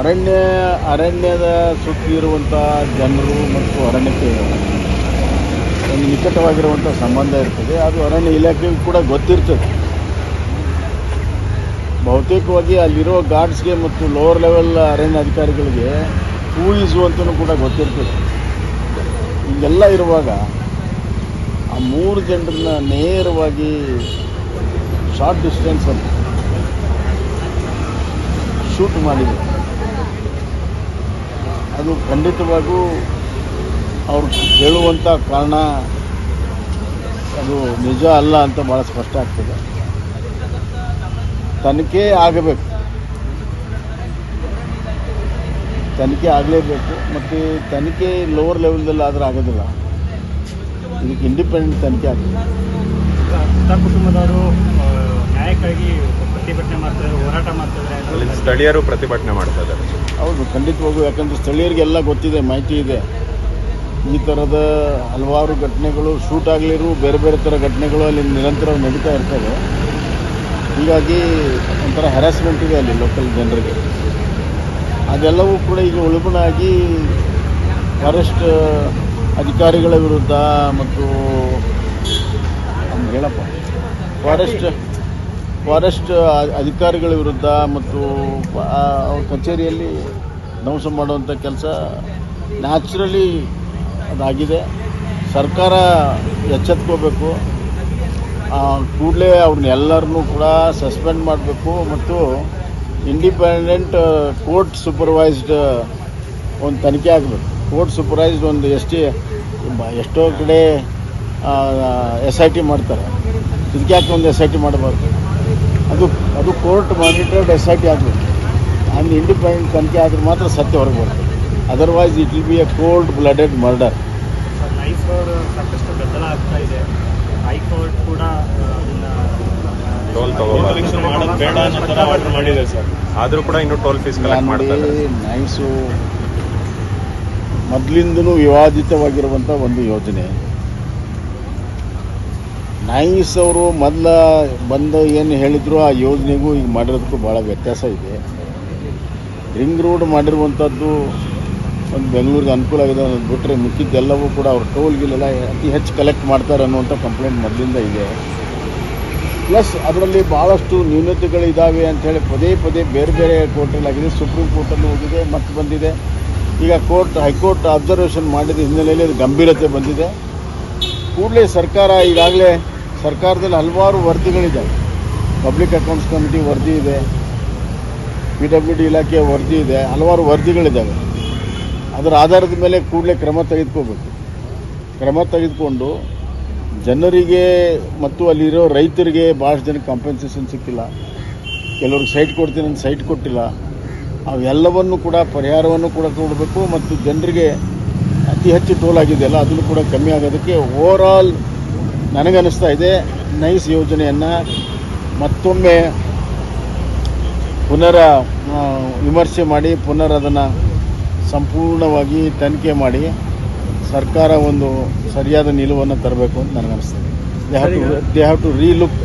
ಅರಣ್ಯದ ಸುತ್ತಿರುವಂಥ ಜನರು ಮತ್ತು ಅರಣ್ಯಕ್ಕೆ ಒಂದು ನಿಕಟವಾಗಿರುವಂಥ ಸಂಬಂಧ ಇರ್ತದೆ. ಅದು ಅರಣ್ಯ ಇಲಾಖೆಗೂ ಕೂಡ ಗೊತ್ತಿರ್ತದೆ. ಬಹುತೇಕವಾಗಿ ಅಲ್ಲಿರೋ ಗಾರ್ಡ್ಸ್ಗೆ ಮತ್ತು ಲೋವರ್ ಲೆವೆಲ್ ಅರಣ್ಯ ಅಧಿಕಾರಿಗಳಿಗೆ ಹೂ ಈಸು ಅಂತಲೂ ಕೂಡ ಗೊತ್ತಿರ್ತದೆ. ಹೀಗೆಲ್ಲ ಇರುವಾಗ ಆ 3 ಜನರನ್ನ ನೇರವಾಗಿ ಶಾರ್ಟ್ ಡಿಸ್ಟೆನ್ಸಲ್ಲಿ ಶೂಟ್ ಮಾಡಿದರು. ಅದು ಖಂಡಿತವಾಗೂ ಅವ್ರು ಹೇಳುವಂಥ ಕಾರಣ ಅದು ನಿಜ ಅಲ್ಲ ಅಂತ ಭಾಳ ಸ್ಪಷ್ಟ ಆಗ್ತದೆ. ತನಿಖೆ ಆಗಬೇಕು, ತನಿಖೆ ಆಗಲೇಬೇಕು. ಮತ್ತು ತನಿಖೆ ಲೋವರ್ ಲೆವೆಲ್ದಲ್ಲಿ ಆದರೆ ಆಗೋದಿಲ್ಲ, ಇದಕ್ಕೆ ಇಂಡಿಪೆಂಡೆಂಟ್ ತನಿಖೆ ಆಗಬೇಕು. ಕುಟುಂಬದವರು ನ್ಯಾಯಕ್ಕಾಗಿ ಪ್ರತಿಭಟನೆ ಮಾಡ್ತಾರೆ, ಹೋರಾಟ ಮಾಡ್ತಾರೆ, ಸ್ಥಳೀಯರು ಪ್ರತಿಭಟನೆ ಮಾಡ್ತಾ ಇದ್ದಾರೆ. ಹೌದು, ಖಂಡಿತವಾಗೂ. ಯಾಕಂದರೆ ಸ್ಥಳೀಯರಿಗೆಲ್ಲ ಗೊತ್ತಿದೆ, ಮಾಹಿತಿ ಇದೆ. ಈ ಥರದ ಹಲವಾರು ಘಟನೆಗಳು, ಶೂಟ್ ಆಗಲಿರು ಬೇರೆ ಬೇರೆ ಥರ ಘಟನೆಗಳು ಅಲ್ಲಿ ನಿರಂತರವಾಗಿ ನಡೀತಾ ಇರ್ತವೆ. ಹೀಗಾಗಿ ಒಂಥರ ಹ್ಯಾರಾಸ್ಮೆಂಟ್ ಇದೆ ಅಲ್ಲಿ ಲೋಕಲ್ ಜನರಿಗೆ. ಅದೆಲ್ಲವೂ ಕೂಡ ಈಗ ಉಳುಬಣಾಗಿ ಫಾರೆಸ್ಟ್ ಅಧಿಕಾರಿಗಳ ವಿರುದ್ಧ ಮತ್ತು ಹೇಳಪ್ಪ ಫಾರೆಸ್ಟ್ ಅಧಿಕಾರಿಗಳ ವಿರುದ್ಧ ಮತ್ತು ಅವ್ರ ಕಚೇರಿಯಲ್ಲಿ ಧ್ವಂಸ ಮಾಡುವಂಥ ಕೆಲಸ ನ್ಯಾಚುರಲಿ ಅದಾಗಿದೆ. ಸರ್ಕಾರ ಎಚ್ಚೆತ್ಕೋಬೇಕು. ಕೂಡಲೇ ಅವ್ರನ್ನೆಲ್ಲರನ್ನೂ ಕೂಡ ಸಸ್ಪೆಂಡ್ ಮಾಡಬೇಕು ಮತ್ತು ಇಂಡಿಪೆಂಡೆಂಟ್ ಕೋರ್ಟ್ ಸೂಪರ್ವೈಸ್ಡ್ ಒಂದು ತನಿಖೆ ಆಗಬೇಕು. ಕೋರ್ಟ್ ಸೂಪರ್ವೈಸ್ಡ್ ಒಂದು ಎಷ್ಟೋ ಕಡೆ SIT ಮಾಡ್ತಾರೆ. ಇದಕ್ಕೆ ಯಾಕೆ ಒಂದು SIT ಮಾಡಬಾರ್ದು? ಅದು ಕೋರ್ಟ್ ಮಾನಿಟರ್ಡ್ SIT ಆಗಬೇಕು. ಆ್ಯಂಡ್ ಇಂಡಿಪೆಂಡೆಂಟ್ ತನಿಖೆ ಆದರೆ ಮಾತ್ರ ಸತ್ಯ ಹೊರಗೆ ಬರ್ತದೆ. Otherwise it will be A cold blooded murder. Nice road ಸಾಕಷ್ಟು ಗದ್ದಲ ಆಗ್ತಾ ಇದೆ. ಹೈಕೋರ್ಟ್ ಕೂಡ ಟೋಲ್ ಆರ್ಡರ್ ಮಾಡಿದೆ ಸರ್, ಆದರೂ ಕೂಡ ಇನ್ನೂ ಟೋಲ್ ಫೀಸ್ ಕಲೆಕ್ಟ್ ಮಾಡ್ತಾರೆ. ನೈಸು ಮೊದಲಿಂದಲೂ ವಿವಾದಿತವಾಗಿರುವಂಥ ಒಂದು ಯೋಜನೆ. ನೈಸ್ ಅವರು ಬಂದು ಏನು ಹೇಳಿದ್ರು ಆ ಯೋಜನೆಗೂ ಈಗ ಮಾಡಿರೋದಕ್ಕೂ ಭಾಳ ವ್ಯತ್ಯಾಸ ಇದೆ. ರಿಂಗ್ ರೋಡ್ ಮಾಡಿರುವಂಥದ್ದು ಒಂದು ಬೆಂಗಳೂರಿಗೆ ಅನುಕೂಲ ಆಗಿದೆ ಅನ್ನೋದು ಬಿಟ್ಟರೆ ಮಿಕ್ಕಿದ್ದೆಲ್ಲವೂ ಕೂಡ ಅವ್ರು ಟೋಲ್ಗಿಲೆಲ್ಲ ಅತಿ ಹೆಚ್ಚು ಕಲೆಕ್ಟ್ ಮಾಡ್ತಾರೆ ಅನ್ನುವಂಥ ಕಂಪ್ಲೇಂಟ್ ಮೊದಲಿಂದ ಇದೆ. ಪ್ಲಸ್ ಅದರಲ್ಲಿ ಭಾಳಷ್ಟು ನ್ಯೂನತೆಗಳಿದ್ದಾವೆ ಅಂಥೇಳಿ ಪದೇ ಬೇರೆ ಬೇರೆ ಕೋರ್ಟಲ್ಲಾಗಿದೆ, ಸುಪ್ರೀಂ ಕೋರ್ಟಲ್ಲೂ ಹೋಗಿದೆ, ಮತ್ತೆ ಬಂದಿದೆ. ಈಗ ಹೈಕೋರ್ಟ್ ಅಬ್ಸರ್ವೇಷನ್ ಮಾಡಿದ ಹಿನ್ನೆಲೆಯಲ್ಲಿ ಅದು ಗಂಭೀರತೆ ಬಂದಿದೆ. ಕೂಡಲೇ ಸರ್ಕಾರ ಈಗಾಗಲೇ ಸರ್ಕಾರದಲ್ಲಿ ಹಲವಾರು ವರದಿಗಳಿದ್ದಾವೆ. ಪಬ್ಲಿಕ್ ಅಕೌಂಟ್ಸ್ ಕಮಿಟಿ ವರದಿ ಇದೆ, PWD ಇಲಾಖೆಯ ವರದಿ ಇದೆ, ಹಲವಾರು ವರದಿಗಳಿದ್ದಾವೆ. ಅದರ ಆಧಾರದ ಮೇಲೆ ಕೂಡಲೇ ಕ್ರಮ ತೆಗೆದುಕೊಂಡು ಜನರಿಗೆ ಮತ್ತು ಅಲ್ಲಿರೋ ರೈತರಿಗೆ ಭಾಳಷ್ಟು ಜನಕ್ಕೆ ಕಾಂಪೆನ್ಸೇಷನ್ ಸಿಕ್ಕಿಲ್ಲ. ಕೆಲವ್ರಿಗೆ ಸೈಟ್ ಕೊಡ್ತೀನಿ ಅಂತ ಸೈಟ್ ಕೊಟ್ಟಿಲ್ಲ. ಅವೆಲ್ಲವನ್ನು ಕೂಡ ಪರಿಹಾರವನ್ನು ಕೂಡ ಕೊಡಬೇಕು ಮತ್ತು ಜನರಿಗೆ ಅತಿ ಹೆಚ್ಚು ಟೋಲ್ ಆಗಿದೆಯಲ್ಲ ಅದನ್ನು ಕೂಡ ಕಮ್ಮಿ ಆಗೋದಕ್ಕೆ ಓವರಾಲ್ ನನಗನ್ನಿಸ್ತಾ ಇದೆ ನೈಸ್ ಯೋಜನೆಯನ್ನು ಮತ್ತೊಮ್ಮೆ ವಿಮರ್ಶೆ ಮಾಡಿ ಅದನ್ನು ಸಂಪೂರ್ಣವಾಗಿ ತನಿಖೆ ಮಾಡಿ ಸರ್ಕಾರ ಒಂದು ಸರಿಯಾದ ನಿಲುವನ್ನು ತರಬೇಕು ಅಂತ ನನಗನ್ನಿಸ್ತದೆ. They have to relook